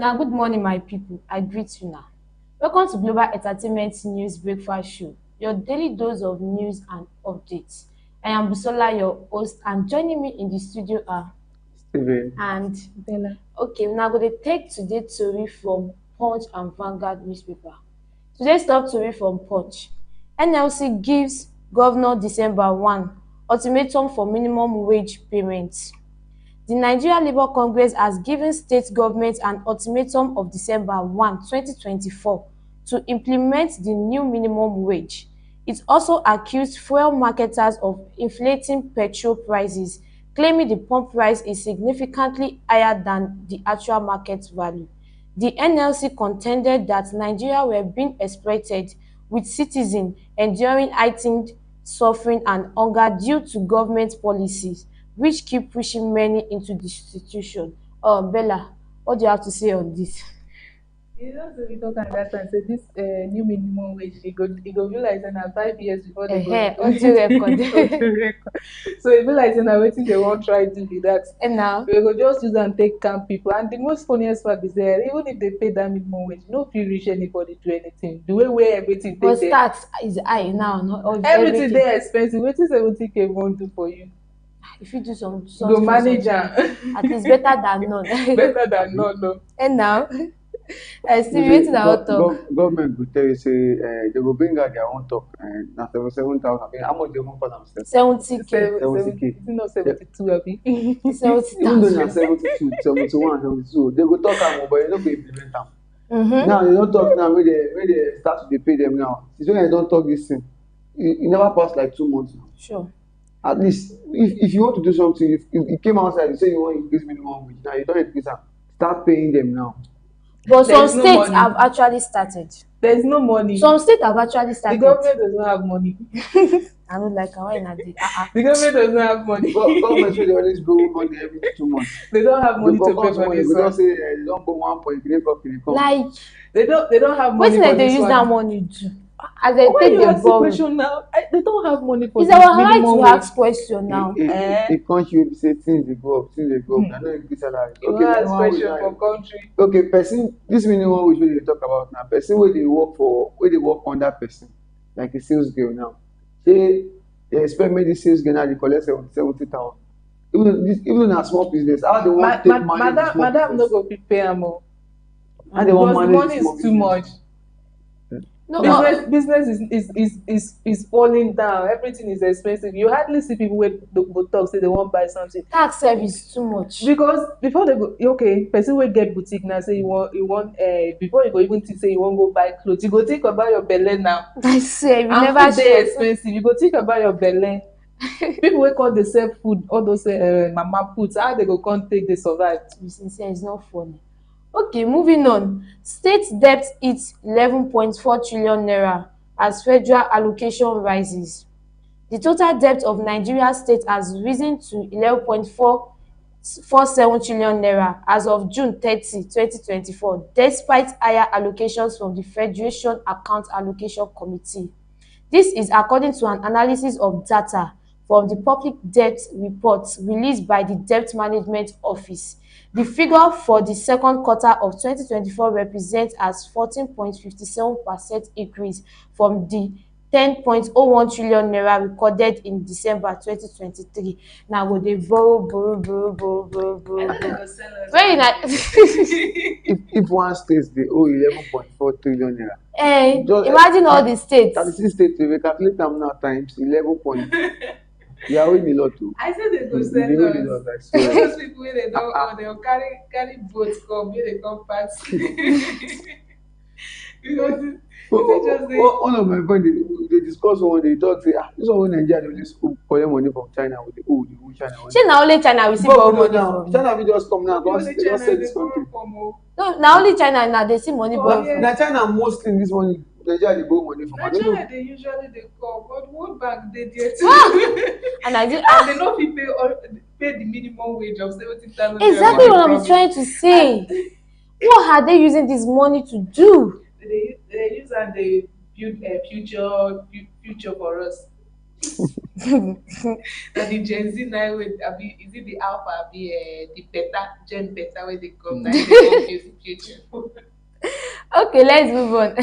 Now, good morning, my people. I greet you now. Welcome to Global Entertainment News Breakfast Show, your daily dose of news and updates. I am Busola, your host, and joining me in the studio are Steven. and Bella. okay, we're now going to take today's story from Punch and Vanguard newspaper. Today's top story from Punch. NLC gives Governor December 1 ultimatum for minimum wage payments. The Nigeria Labour Congress has given state governments an ultimatum of December 1, 2024 to implement the new minimum wage. It also accused fuel marketers of inflating petrol prices, claiming the pump price is significantly higher than the actual market value. The NLC contended that Nigeria were being exploited, with citizens enduring heightened suffering and hunger due to government policies which keep pushing many into destitution. Bella, what do you have to say on this? You know, so we talk at that time, say this new minimum wage, it go be like say na 5 years before they go. Audio record. Audio record. So it be like say na wetin they wan try do be that. And now, We go just use and take camp people. And the most funniest part is that even if they pay that minimum wage, no fit reach anybody to anything. The way where everything but take there, tax is high now. Not all, everything dey expensive. Wetin 70K won't do for you? If you do some Go manage am. at least better than none. Better than none. No. And now, still waiting our talk. Government will tell you say they will bring out their own talk and na 7,000. How much they want for themselves? 70K. 70K. Is it not 72 abi? Even though 70,000. na 72, 71, 72, they go talk am but they no go implement am. Mm-hmm. Now they don't talk now when they start to dey pay them now. Since when they don't talk this thing, it never pass like 2 months now. Sure. At least if you want to do something, if you came outside you say you want to increase minimum wage, now you don't increase am, start paying them now. But some There's no states money. have actually started. There is no money. Some states have actually The started. government does not have money. I don't like how I did. The government does not have money. Government say they always borrow money every 2 months. They don't have money They to go pay come for money, this they one. don't say they don't go 1.3 cup. Like, They don't have money wetin for dem dey this use one. that money do? As they Why take you the ask the borrow. question now? They don't have money for It's this our right minimum to wage. ask question now. A country will say things they go up, they no increase salary. You Okay, ask minimum wage question now. for country. Okay, person, this minimum wage wey dey talk about now, person wey dey work under person, like a sales girl now, say they expect make this sales girl now dey collect 70,000. Even na small business, how they wan take manage the small Madam no business? go fit pay am o. How they wan Because the manage money the small is too business? much. No, Business is falling down. Everything is expensive. You hardly see people wey go talk say they wan buy something. tax service too much. Because before they go, okay, person wey get boutique now say you want before you go even think say you wan go buy cloth, you go think about your belle now. I swear, we And never food dey share. expensive, you go think about your belle. People wey come dey sell food, all those mama put, how they go come take dey survive? To be sincere, it's not funny. Okay, moving on. State debt hits 11.4 trillion naira as federal allocation rises. The total debt of Nigeria state has risen to 11.447 trillion naira as of June 30, 2024, despite higher allocations from the Federation Account Allocation Committee. This is according to an analysis of data from the public debt report released by the Debt Management Office. The figure for the second quarter of 2024 represents as 14.57% increase from the 10.01 trillion naira recorded in December 2023. Now go dey borrow. Very nice. If one state dey owe 11.4 trillion naira, Imagine all the states. 36 states, if we calculate am now times 11 point, we are owing a lot too. I say they go We send dey owe a us. lot, I swear. Those people wey they don they go carry boat come, wey they come party. Because One of my friends they discuss one day, talk say this one wey Nigeria dey always collect money from China, we dey owe China money. Shey na only China we see But borrow no, money now from? China fit just come now only because they just sell China this dey borrow country. from o. No, na only China na dey see money borrow yeah. from. Na China mostly in this money Nigeria dey borrow money from. I Na don't know. China dey usually dey come, but World Bank dey there too. And I did And they no fit pay the minimum wage of 70,000. exactly what I'm trying to say. What are they using this money to do? They use and they build a future for us. That the Gen Z now with is it the alpha be the beta gen beta where they come now they confuse the future. Okay, let's move on.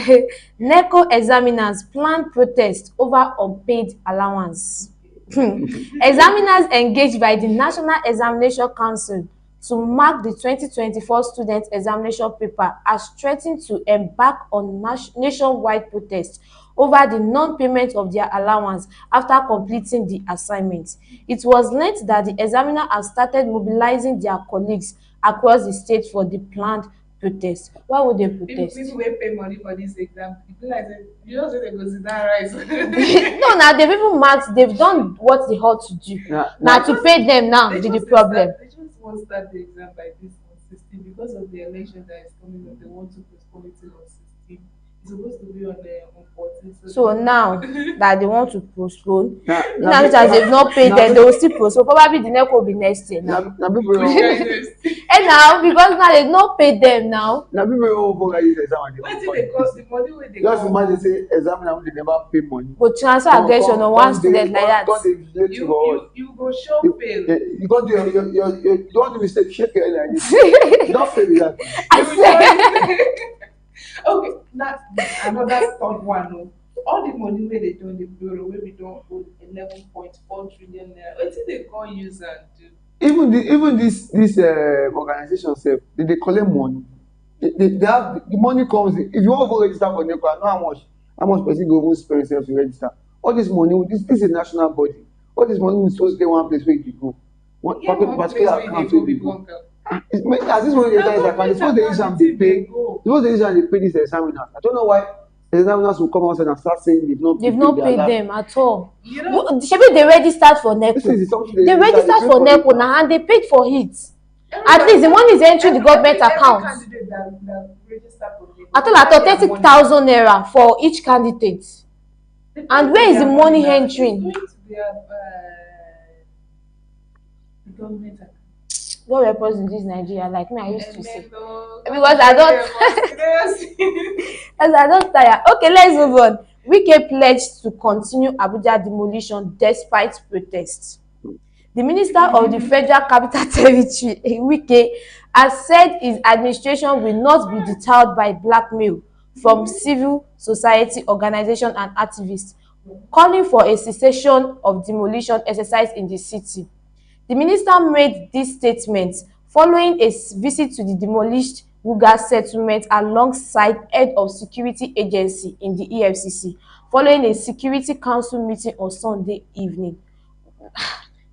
NECO examiners plan protest over unpaid allowance. Examiners engaged by the National Examination Council to mark the 2024 student examination paper has threatened to embark on nationwide protest over the non-payment of their allowance after completing the assignment. It was learnt that the examiner has started mobilizing their colleagues across the state for the planned protest. Why would they protest? People will pay money for this exam. People like say, you know say they go sit down right. No, now they've even marked, they've done what they ought to do. Now to pay them now be the problem. They just want to start the exam by this on 16 because of the election that is coming up. They want to postpone it till on 16. It's supposed to be on 14. So now that they want to postpone, Now now that they've not paid them, they will still postpone. Probably the next will be next year now. people And now, because now they've not paid them now. people who go this exam and What if they cost the money when they just come? imagine say examiner they never pay money. Go transfer aggression on one student like that. You go show fail. You got you don't do mistake, shake your head like this. You don't fail with that. I swear. Okay, that's another third one. No. All the money where they do in the bureau, where we don't hold 11.4 trillion naira. What did they call use and do? Even this organization self, they collect money. They have the money comes in. If you want to go register for NECO, I know how much person go even spend himself to register. All this money, this is a national body. All this money is supposed to get one place where you go. One particular account where you go. As this money enter his account, suppose they use am dey pay. Suppose they use am dey pay this examiners. I don't know why examiners will come outside and start saying they've not paid them at all. You know, Shebi they registered for NECO. They registered for NECO now and they paid for it. At least the money is entering the government account. I thought 30,000 naira for each candidate. And where is the money entering? The government account. God help us in this Nigeria, like me I used to say. Because I don't tire. Okay, let's move on. Wike pledged to continue Abuja demolition despite protests. The Minister of the Federal Capital Territory, Wike, has said his administration will not be deterred by blackmail from civil society organizations and activists, calling for a cessation of demolition exercise in the city. The minister made this statement following a visit to the demolished Buharis settlement alongside head of security agency in the EFCC, following a Security Council meeting on Sunday evening.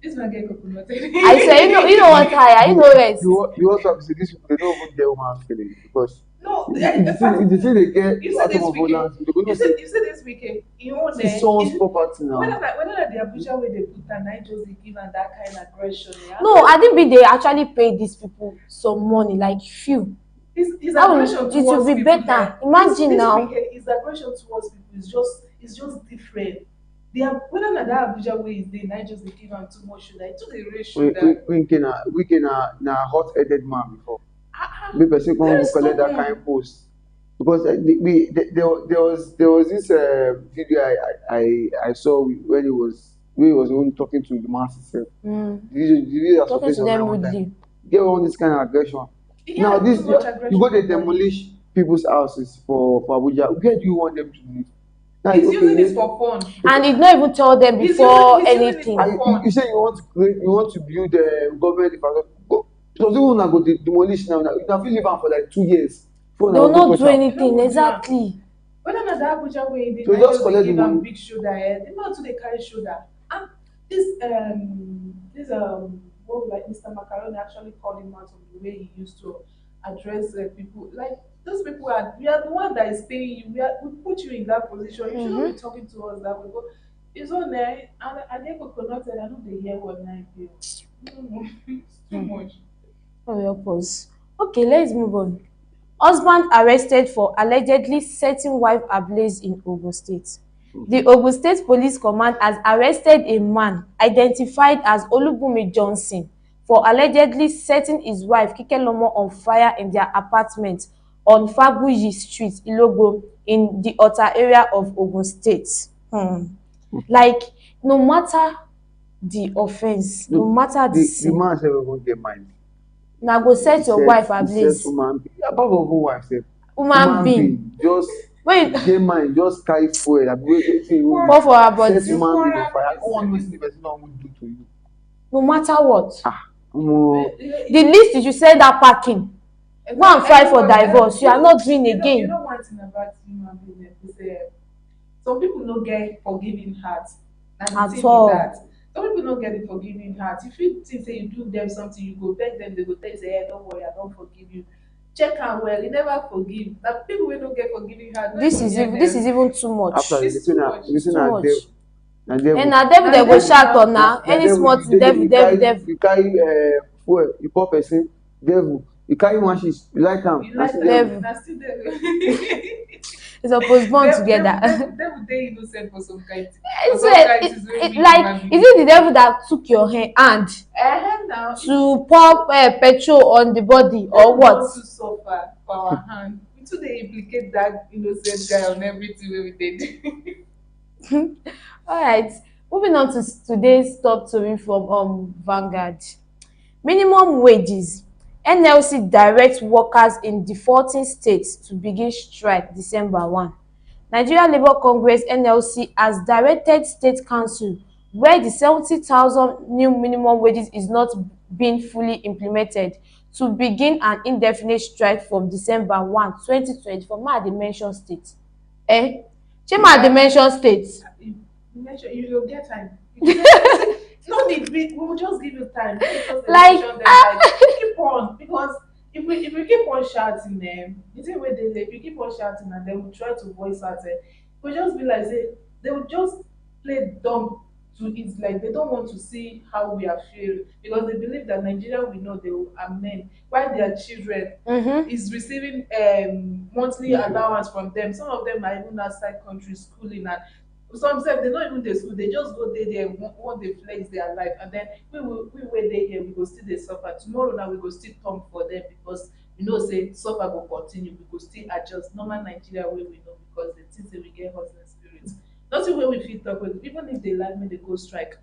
This man get coconut. I say, you know what, Taya, you know rest. You also have to say this people they don't even get woman feeling because No, the thing they get you said this weekend. you You said this weekend. You own it's someone's property now. whether the Abuja way they put and I just they give and that kind of aggression. Yeah? No, I think they actually paid these people some money, like few. It's That will- aggression it towards will be people better. now. Imagine this now. Weekend, it's aggression towards people. It's just different. They are whether that Abuja way is there, I just they give them too much shoulder. It took the race shoulder. We na hot-headed man before. The person come who collect that kind of post because there was this video I saw when he was only talking to the masses. The video Talking to them rudely. Get all this kind of aggression. Yeah, Now this too much aggression. you go to demolish people's houses for Abuja. Where do you want them to live? Now, He's using this for fun. And he not even tell them He's before using it anything. for You say you want to build government infrastructure. So people now go demolish now. You can feel live am for like 2 years. They will not do anything, exactly. Whether not that Abuja way they So might just just collect give the them money. big shoulder. They not to they carry shoulder. And this what like Mr. Macaroni actually called him out on the way he used to address people. Like those people we are the one that is paying you. We put you in that position. You shouldn't be talking to us that way. But it's on there and I think coconut and I know they hear what I feel. It's too much. Oh, help us. Okay, let's move on. Husband arrested for allegedly setting wife ablaze in Ogun State. The Ogun State Police Command has arrested a man identified as Olubunmi Johnson for allegedly setting his wife Kikelomo on fire in their apartment on Fabuyi Street, Ilogbo, in the Ota area of Ogun State. Like, no matter the offence, no Look, matter the the sin, man sef go get mind. na go He set your set wife he set ablaze. human being above of wife sef. Human Human being being just when you get mind, just carry fuel abi wetin you For pour for her set body, you human pour being on am fire. I no wan know person. wetin the person don even do to you. no matter what, Omo, the least you should send her packing. Go and file for divorce. You are not doing You again know one thing about human being is some people no get forgiving heart. And the at thing be all. that some people no get the forgiving heart. If you think say you do them something, you go beg them, they go tell you say, hey, don't worry, I don't forgive you. Check am well, you never forgive. That people wey no get forgiving heart, no This even is hear even this is them. even too after much. you It's too much. dey It's say too na devil, much. na And devil. na devil Na dem go devil shout now. on na Na any devil small thing devil devil devil. you carry fuel, you pour person, devil. You carry matches, you light am, You na like still that? devil. Devil. Na still devil. They suppose born together. Devil dey innocent for some kind. For It's some kind things wey we like, human is beings it the do. devil that took your hand Now to pour petrol on the body or devil what? want to suffer for our hand. We too dey implicate that innocent guy on everything wey we dey do. All right. Moving on to today's top story from Vanguard. Minimum wages. NLC directs workers in defaulting states to begin strike December 1. Nigeria Labour Congress (NLC) has directed State Council where the 70,000 new minimum wages is not being fully implemented to begin an indefinite strike from December 1, 2024. May I dey mention state? Shey may I dey mention state? You mention you go get time. You go get time. No need, we will just give you time. Let me just Like, mention them like keep on because if we keep on shouting them, the thing wey dey there, if you keep on shouting and then we try to voice out we just be like say they will just play dumb to it like they don't want to see how we are feel because they believe that Nigeria we know they will amend while their children is receiving monthly allowance from them. Some of them are even outside country schooling and some sef they no even dey school they just go dey there wan dey flex their life and then we wey dey here we go still dey suffer tomorrow now we go still turn for them because we know say suffer go continue we go still adjust normal Nigeria wey we know because they think say we get hustling spirit nothing wey we fit talk with even if they like make they go strike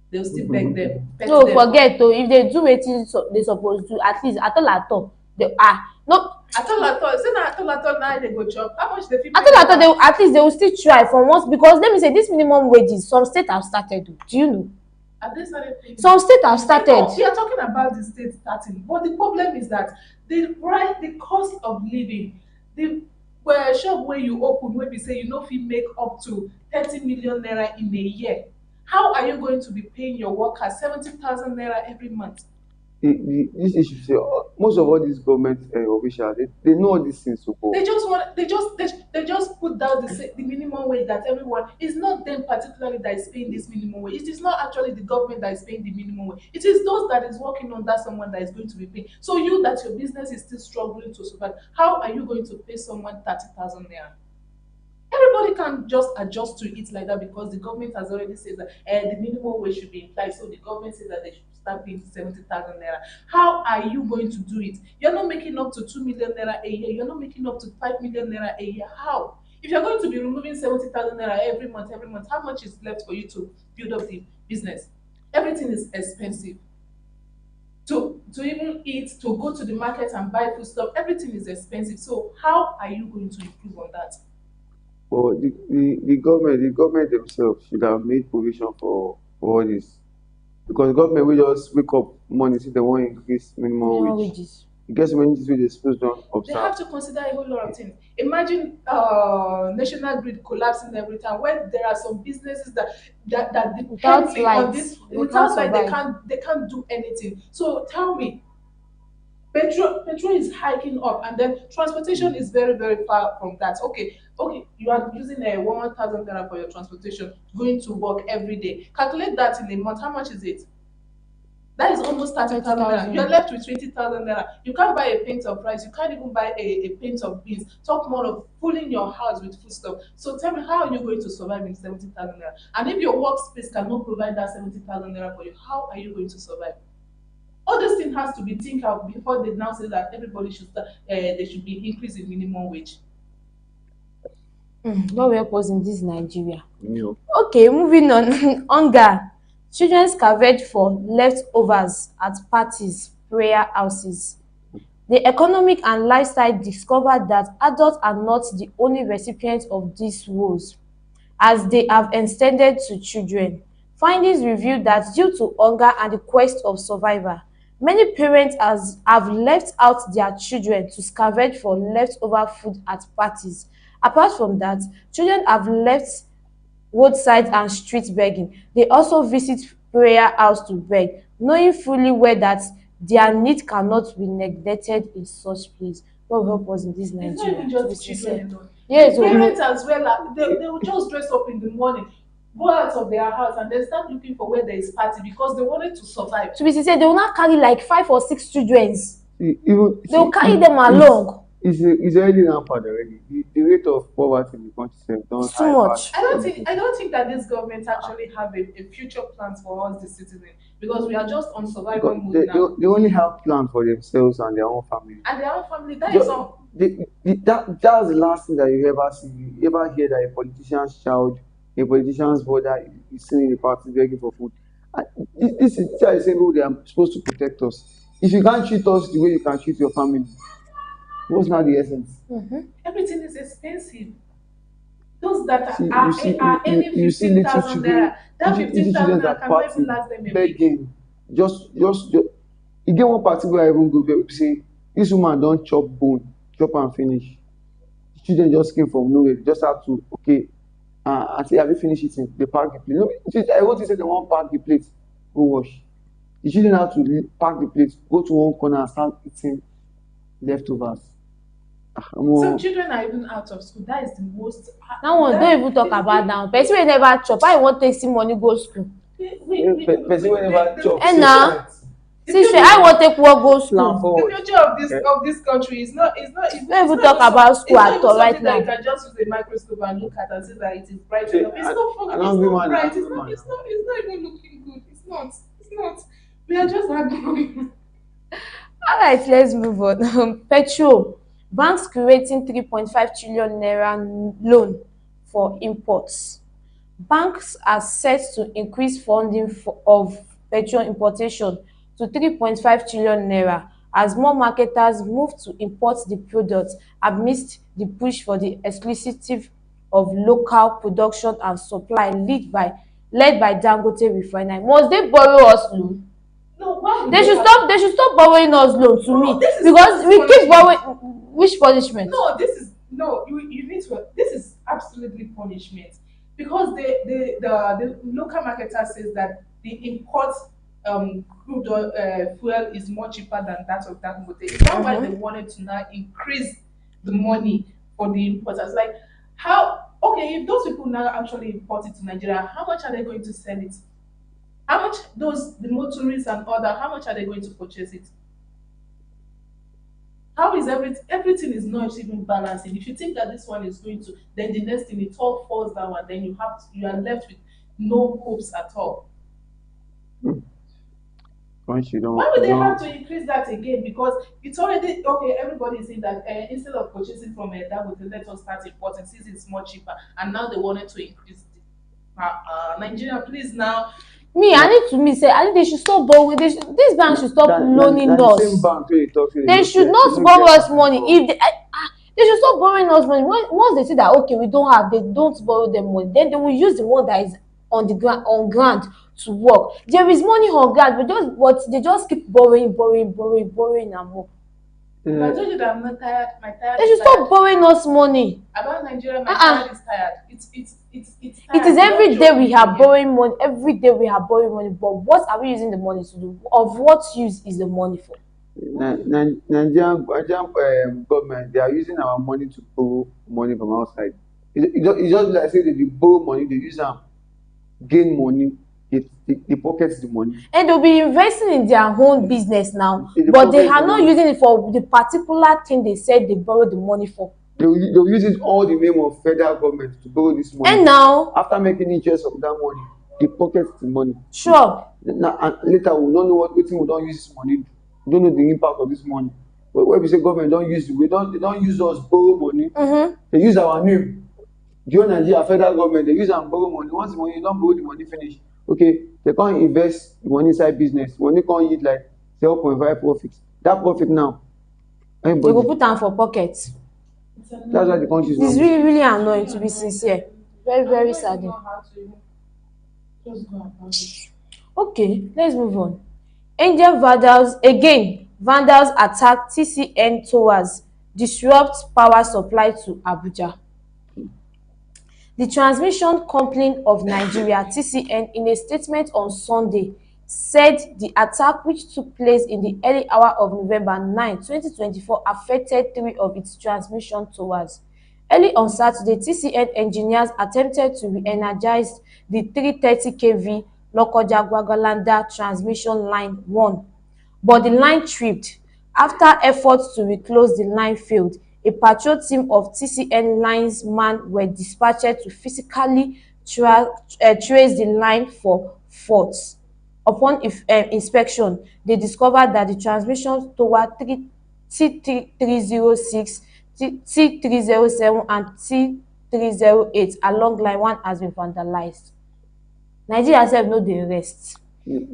they will still beg them pet no them. forget o, if they do wetin they suppose do at least at all they no At all say na at all na they go chop how much dey fit at pay all them they now? at least they will still try for once because let me say this minimum wages some states have started o, do you know? Have they started paying? Some states have started. No, we are talking about the state starting, but the problem is that the cost of living, the shop where you open, where we say you know if you make up to 30 million naira in a year, how are you going to be paying your workers 70,000 naira every month? This issue say most of all these government officials they know all these things so far. They just put down the minimum wage that everyone. It's not them particularly that is paying this minimum wage. It is not actually the government that is paying the minimum wage. It is those that is working under someone that is going to be paying. So you that your business is still struggling to survive, how are you going to pay someone 30,000 naira? Everybody can just adjust to it like that because the government has already said that the minimum wage should be implied. So the government says that they should start paying 70,000 naira. How are you going to do it? You're not making up to 2 million naira a year. You're not making up to 5 million naira a year. How? If you're going to be removing 70,000 naira every month, how much is left for you to build up the business? Everything is expensive. To even eat, to go to the market and buy food stuff, everything is expensive. So how are you going to improve on that? But the government themselves should have made provision for all this because the government will just wake up morning say they wan increase minimum Minimum wage. wages. E get so many things wey they suppose don They observe. have to consider a whole lot of things. Imagine national grid collapsing every time when there are some businesses that Without depending on lights, this they without can't light survive. they can't do anything. So tell me, petrol is hiking up and then transportation is very very far from that. Okay, you are using a 1,000 naira for your transportation going to work every day. Calculate that in a month. How much is it? That is almost 30,000 naira. You're 30,000. left with 20,000 naira. You can't buy a pint of rice. You can't even buy a pint of beans. Talk more of filling your house with food stuff. So tell me, how are you going to survive in 70,000 naira? And if your workspace cannot provide that 70,000 naira for you, how are you going to survive? All this thing has to be think out before they now say that everybody should start, they should be increasing minimum wage. God help us in this Nigeria. You Okay, moving on. Hunger. Children scavenge for leftovers at parties, prayer houses. The Economic and Lifestyle discovered that adults are not the only recipients of these woes, as they have extended to children. Findings reveal that due to hunger and the quest of survival, many parents have left out their children to scavenge for leftover food at parties. Apart from that, children have left roadside and street begging. They also visit prayer house to beg, knowing fully well that their need cannot be neglected in such place. God help us in this It's not Nigeria, even to just be the children sincere. alone. The Yes, parents as well, they will just dress up in the morning, go out of their house, and then start looking for where there is party because they wanted to survive. to be sincere, they will not carry like 5 or 6 children. even They will see, carry them along. it's already rampant already. The rate of poverty in the country sef don It's too high much. pass everything. I don't think that this government actually have a future plans for us, the citizen, because we are just on survival Because mode now. they only have plan for themselves and their own family. And their own family, that is all. That's the last thing that you ever see. You ever hear that a politician's child, a politician's brother is sitting in the party begging for food. And these are the same people they are supposed to protect us. If you can't treat us the way you can treat your family, what's now the essence? Everything is expensive. Those that See, are earning you see fifteen little thousand children, naira, that little 15,000 children naira at cannot party even last them a week. begging. Just you get one party where I even go there say this woman don chop bone, chop am finish. The children just came from nowhere, they just have to okay. I say have you finished eating? They pack the plate. No, I want to say they wan pack the plate, go wash. The children have to pack the plate, go to one corner and start eating leftovers. Some children are even out of school. That is the most. That one don't even talk about now. Person wey never chop, how you wan take see money go school? Person wey never chop Eh, six nah. months. See straight, how you wan take work go Plan school? The forward. future of this country is not Don't even talk about school at all right now. You can just use a microscope and look at and see that it is bright See, enough. It's not I fucking, don't it's be not man, bright. I don't be man. It's not even looking good. It's not. We are just hardworking. Alright, let's move on. Petrol. Banks creating 3.5 trillion naira loan for imports. Banks are set to increase funding of petrol importation to 3.5 trillion naira as more marketers move to import the product amidst the push for the exclusivity of local production and supply led by Dangote refinery. Must they borrow us loan? No, why would They should stop borrowing us loan to No, me this is because we keep punishment. borrowing. Which punishment? No, you need to. This is absolutely punishment because the local marketer says that the import crude oil fuel is more cheaper than that of Dangote. That's why they wanted to now increase the money for the importers. Like how okay if those people now actually import it to Nigeria, how much are they going to sell it? How much the motorists and other? How much are they going to purchase it? How is everything is not even balancing? If you think that this one is going to, then the next thing it all falls down, and then you are left with no hopes at all. Once you don't, Why would they don't- have to increase that again? Because it's already okay. Everybody is saying that instead of purchasing from Dangote, let us start importing since it's more cheaper. And now they wanted to increase it. Nigeria, please now. I think they should stop borrowing. This bank should stop loaning the us. same bank wey you talk say They should not borrow us money. If they should stop borrowing us money. Once they say that okay, we don't have, they don't borrow them money. Then they will use the one that is on ground to work. There is money on ground, but they just keep borrowing and more. I told you that I'm not tired. My tired. They should stop borrowing us money. About Nigeria, my tired is tired. It's It is every day we are borrowing money. Every day we are borrowing money. But what are we using the money to do? Of what use is the money for? Nigerian government, they are using our money to borrow money from outside. It's just like say they borrow money, they use them gain money, they pocket the money. And they'll be investing in their own business now, but they are not using it for the particular thing they said they borrowed the money for. They'll use it all the name of federal government to borrow this money. And now, after making interest of that money, they pocket the money. Sure. Now, and later we don't know what we don't use this money. We don't know the impact of this money. But when we say government don't use it, they don't use us borrow money. They use our name. During Nigeria federal government dey use am borrow money. Once the money you don borrow the money finish, okay, they come invest the money inside business. Money come yield like 0.5 profit. That profit now, They go everybody, put am for pocket. It's that's why the annoying. country is It's not. really really annoying, to be sincere. Very I very don't even saddening. know how to even just go about it. Okay, let's move on. Angel vandals again. Vandals attack TCN towers, disrupt power supply to Abuja. The Transmission Company of Nigeria (TCN) in a statement on Sunday said the attack, which took place in the early hour of November 9, 2024, affected 3 of its transmission towers. Early on Saturday, TCN engineers attempted to re-energize the 330 kV Lokoja-Gwagwalada Transmission Line 1, but the line tripped. After efforts to reclose the line failed, a patrol team of TCN linesmen were dispatched to physically trace the line for faults. Upon inspection, they discovered that the transmission tower T306, T307 and T308 along line 1 has been vandalized. Nigeria sef no dey rest. Well,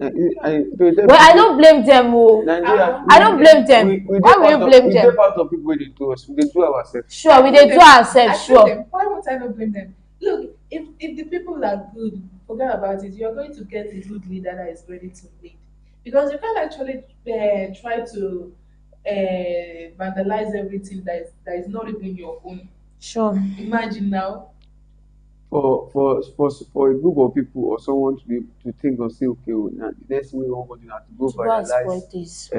I don't blame them. Nigeria, I don't blame them. Why will you blame we dey them? part of people wey dey do us. We dey do ourselves. Sure, we dey do ourselves, I blame sure. them. Why would I not blame them? Look, if the people are good, forget about it. You're going to get a good leader that is ready to lead, because you can't actually try to vandalize everything that is not even your own. Sure. Imagine now. For a group of people or someone to think or say, okay, oh, now the next thing we want to do na to go To go and spoil vandalize this.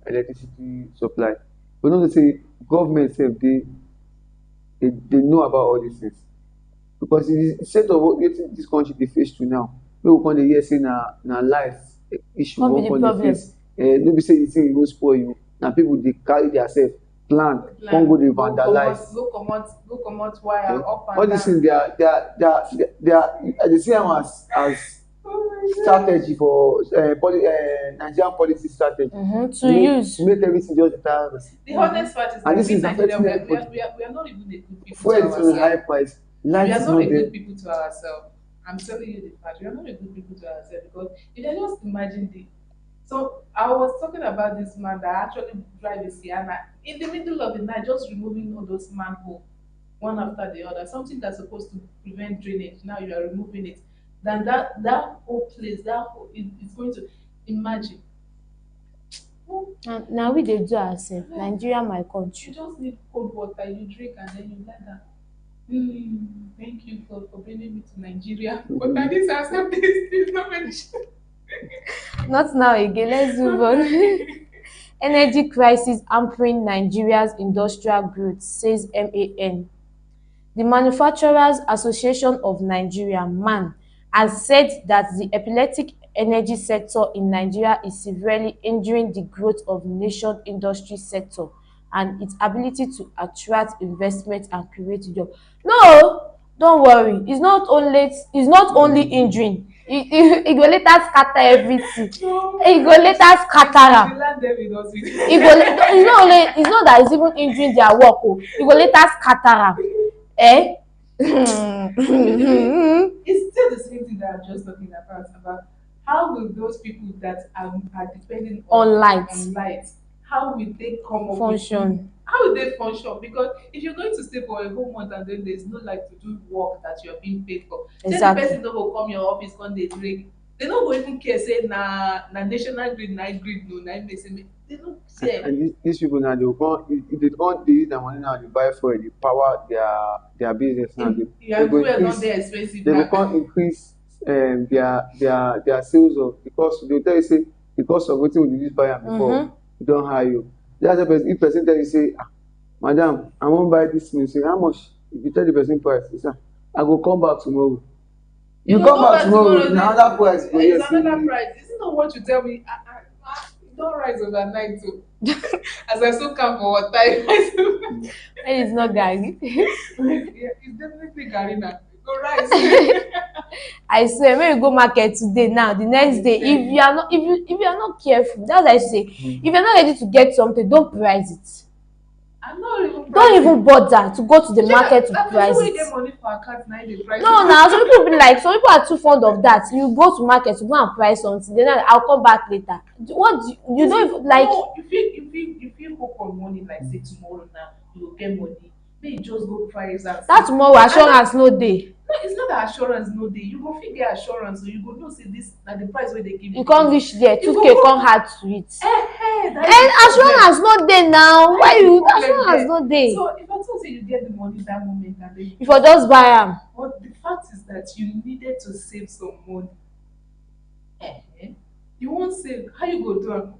electricity supply. But not to say government sef they know about all these things, because it is instead of wetin this country dey face to now, wey we come dey hear say na life issue Come we be the wan come dey problem. face. No be say the thing go spoil you, na people dey carry theirself plan come go dey vandalize. Go comot wire up and All down. these things they are I dey see am as Oh my God. strategy for Nigerian policy strategy. To use. Make everything just dey tire us. The honest part is And that this we is Nigeria, affecting we everybody. are not even a good people Fuel to is on high ourselves. price. We Light are is not not a there. good people to ourselves. I'm telling you the fact. We are not a good people to ourselves, because if you just imagine the. So I was talking about this man that actually drive a Sienna in the middle of the night, just removing all those manhole one after the other. Something that's supposed to prevent drainage. Now you are removing it. Then that whole place, it's going to imagine. And now we dey do ourselves. Nigeria, my You country. just need cold water, you drink, and then you let that. Thank you for bringing me to Nigeria. But at least I accept this not mentioned. Not now again. Let's move on. Energy crisis hampering Nigeria's industrial growth, says MAN. The Manufacturers Association of Nigeria (MAN) has said that the epileptic energy sector in Nigeria is severely hindering the growth of the nation's industry sector and its ability to attract investment and create jobs. No, don't worry. It's not only hindering. It go later scatter everything. It go later scatter am. The land there with us. It go it's not that it's even hindering their work. It go later scatter am. It's still the same thing that I'm just talking about how will those people that are depending On light. how will they come up Function. with, how will they function? Because if you're going to stay for a whole month and then there's no light to do work that you're being paid for, Exactly. say the person no go come your office come dey drink, they no go even care say na national grid na grid no na im make say they no care. And these people now, they will come, if they don't use their money now, they buy for the power their business now. Your fuel not dey expensive They will now. come increase their sales of, because they will tell you say because of wetin we dey use buy am before, we don hire you. That's the person. If person tell you say, madam, I wan buy this thing, you say how much? If you tell the person price, you say I go come back tomorrow. You come back tomorrow, it's another price. It's another price. Is it not what you tell me? It don't rise overnight too. As I so come for water, And it's not Gary. it's definitely Garina. Go rise. I swear, when you go market today, now the next day, if you are not careful, that's what I say. If you're not ready to get something, don't price it. I'm not even Don't pricing. even bother to go to the market to price We it. get money for account now they price. No, now some people be like, some people are too fond of that. You go to market to go and price something, then I'll come back later. What do you don't even like? No, if you hope on money like say tomorrow now you will get money, then you just go price and That tomorrow assurance no dey. no, it's not that assurance no dey. You go fit get assurance, so you go know say this na the price wey they give You can't reach there, You 2K go- come hard to it. that And is the problem. assurance no dey now. Why you Problem assurance there. no dey? So if I talk say you get the money that moment and then If I just buy am, but the fact is that you needed to save some money. You won't save, how you go do am?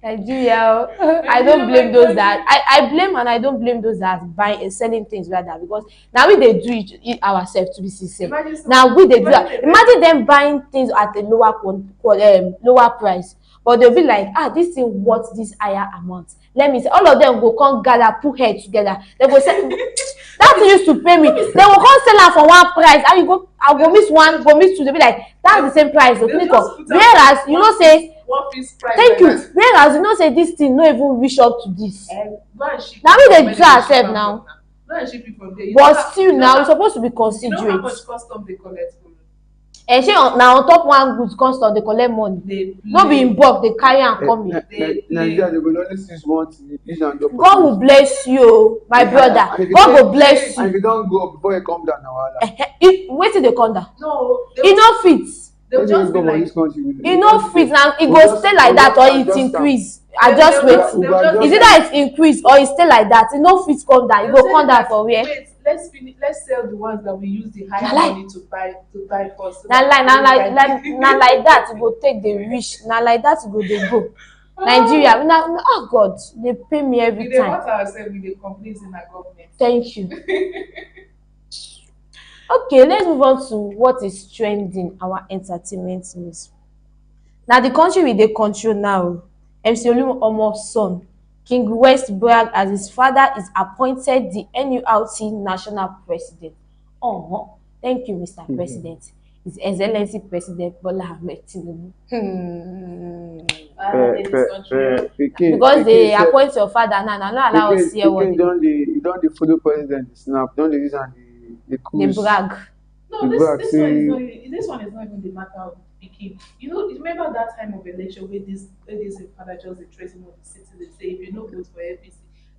Nigeria, I don't blame those that I blame and I don't blame those that buying and selling things rather, because now we they do it ourselves, to be sincere. Now we they do that. Imagine them buying things at a lower price, but they'll be like, this thing worth this higher amount. Let me say, all of them go come gather, put head together. They go say that thing used to pay me. They will come sell am for one price. And you go, I go miss one, go miss two. They'll be like, that's the same price. Whereas you know say. Thank you. Whereas you know say this thing no even reach up to this. Now we dey do ourselves now. But still now we supposed to be considerate. You know how much custom they collect from you? And shey na on top one goods custom dey collect money. No be in bulk dey carry am come in. Nigeria, they will only use one thing. God will bless you, my brother. God go bless And if you. you don't go up before you come down now, Wetin dey come down? No, E no fit. they'll just be like, E no fit na e go stay like that or it increase. Adjust wetin. Is either it increase or e stay like that. E no fit come down. E go come down for where? wait, let's sell the ones that we use the high money to buy first. Na like that e go take dey reach. Na like that e go dey go. Nigeria, oh God, they pay me every We dey time. hurt ourselves with the complaints in our government. Thank you. Okay, let's move on to what is trending our entertainment news. Now, the country we dey control now, MC Oluomo's son, King West brag as his father is appointed the NURT national president. Oh, thank you, Mr. President. His Excellency President Bola Ahmed Tinubu. Because they appoint your father now, not allow us hear what you don't follow president snap, don't use and the they brag. No, this one is not even the matter of speaking. You know, remember that time of election where this father just addressing of the citizens, say if you no vote for APC,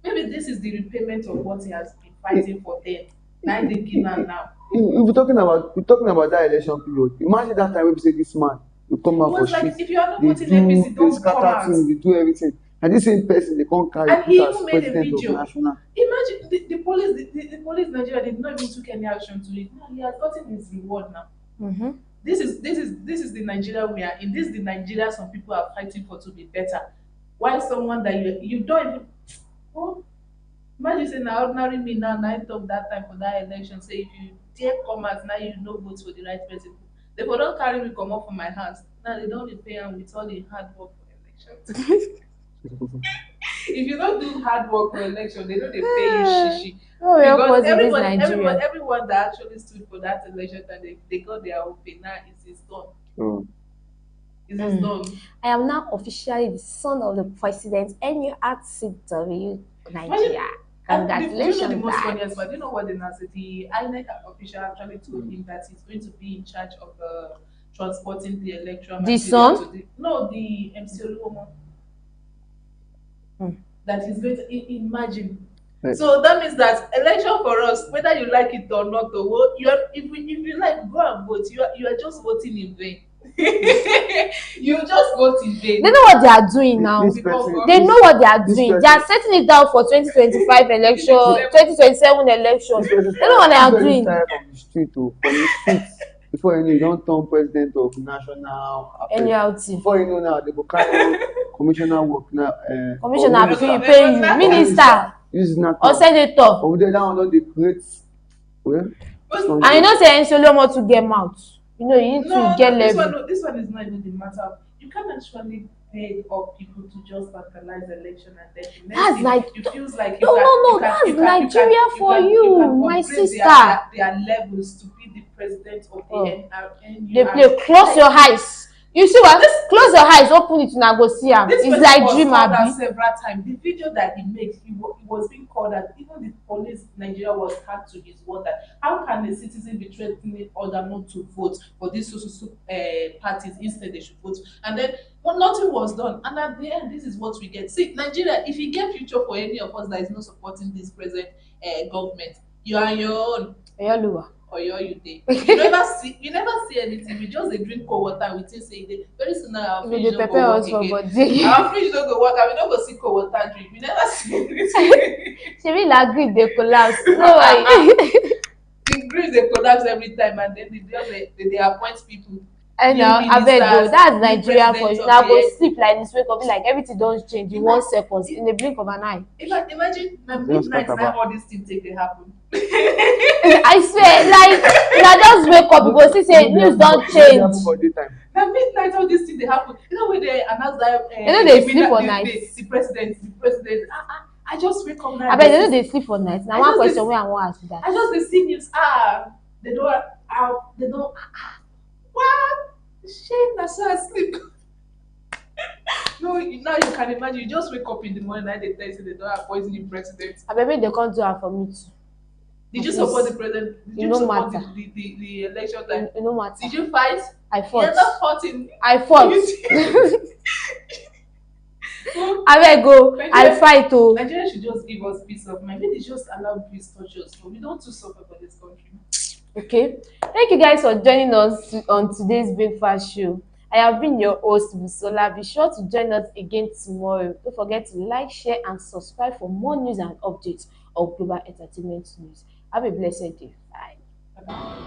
maybe this is the repayment of what he has been fighting for them. Now they give now. If we're talking about that election period, imagine that time when we say this man will come out for like, street, if you are not they voting APC, they don't come scatter out. things, they do everything, and this same person they can't carry And he put as even made a president of video. national. Imagine the police Nigeria did not even took any action to it. Now he has gotten his reward now. This is the Nigeria we are in. This is the Nigeria some people are fighting for to be better. Why someone that you don't even imagine saying now ordinary me now night of that time for that election, say if you dare come out now you no vote for the right person. They will not carry me come up from my hands. Now they don't repay them with all the hard work for election. If you don't do hard work for election, they don't pay you shishi. Because everyone that actually stood for that election and they got their own pay, now it's done. It is done. I am now officially the son of the president, NURTW Nigeria. Congratulations. Do you know the most funniest part? Do you know what the NASA, the INEC official actually told him that he's going to be in charge of transporting the electoral The material son? to the MC Oluomo. That he's going to imagine. Right. So that means that election for us, whether you like it or not, if you like, go and vote. You are just voting in vain. You just vote in vain. They know what they are doing now. They know what they are doing. They are setting it down for 2025 election, 2027 election. They know what they are doing. From the street, from the streets. Before you know, you don't turn president of national NURT. Before you know now, they go carry commissioner work now. Commissioner pay you, minister or senator. Over there, that one don't they create. Well, and you know say MC Oluomo to get mouth. You know you need to get level. This one is not even the matter. You can't actually pay up people to just vandalize election and then the next thing, like it feels like that's Nigeria for you, my sister. Their levels to be the president of the They play. Close your eyes. You see what? Close your eyes, open it, una go see am. This It's person like was dream, called out abi. several times. The video that he makes, he was being called out. Even the police Nigeria was hard to his word that how can a citizen be threatening other not to vote for these parties instead they should vote. And then well, nothing was done. And at the end, this is what we get. See, Nigeria, if you get future for any of us that is not supporting this present government, you are on your own. Eyoluwa. Oyo you dey. You never see anything. We just dey drink cold water. We think say e dey. Very soon now our You fridge dey no prepare go work us for again. body. Our fridge no go work and we no go see cold water drink. We never see anything. Shebi na grid dey collapse. No worry. The grid dey collapse every time and then they appoint people. And New now, abeg o, ministers, that's new Nigeria for president you. of Now the go year. sleep like this, wake up, be like everything don change in 1 second, in the blink of an eye. Imagine na Just midnight talk na about- all these things take dey happen. I swear, like, na just wake up, you go see say news don change. For daytime. Na midnight all these things dey happen. You know when they announce that no dey sleep for night. the president. I just wake up now. Abeg, they no dey sleep for night. Na I one just question dey- wey I wan ask you that. I just dey see news. They don't. What? Shame na so I sleep. No, now you can imagine. You just wake up in the morning and they tell you say they don't have poisoning president. Abeg, make dem come do am for me too. Did you Please. support the president? Did It you no support matter. the election time? E no matter. Did you fight? I You fought. never fought in. I fought. So, Abeg o, I Nigeria- fight o. Nigeria should just give us peace of mind. Maybe just allow peace touch us. So we don't too suffer for this country. Okay, thank you guys for joining us on today's breakfast show. I have been your host Busola. Be sure to join us again tomorrow. Don't forget to like, share and subscribe for more news and updates of global entertainment news. Have a blessed day. Bye. Bye-bye.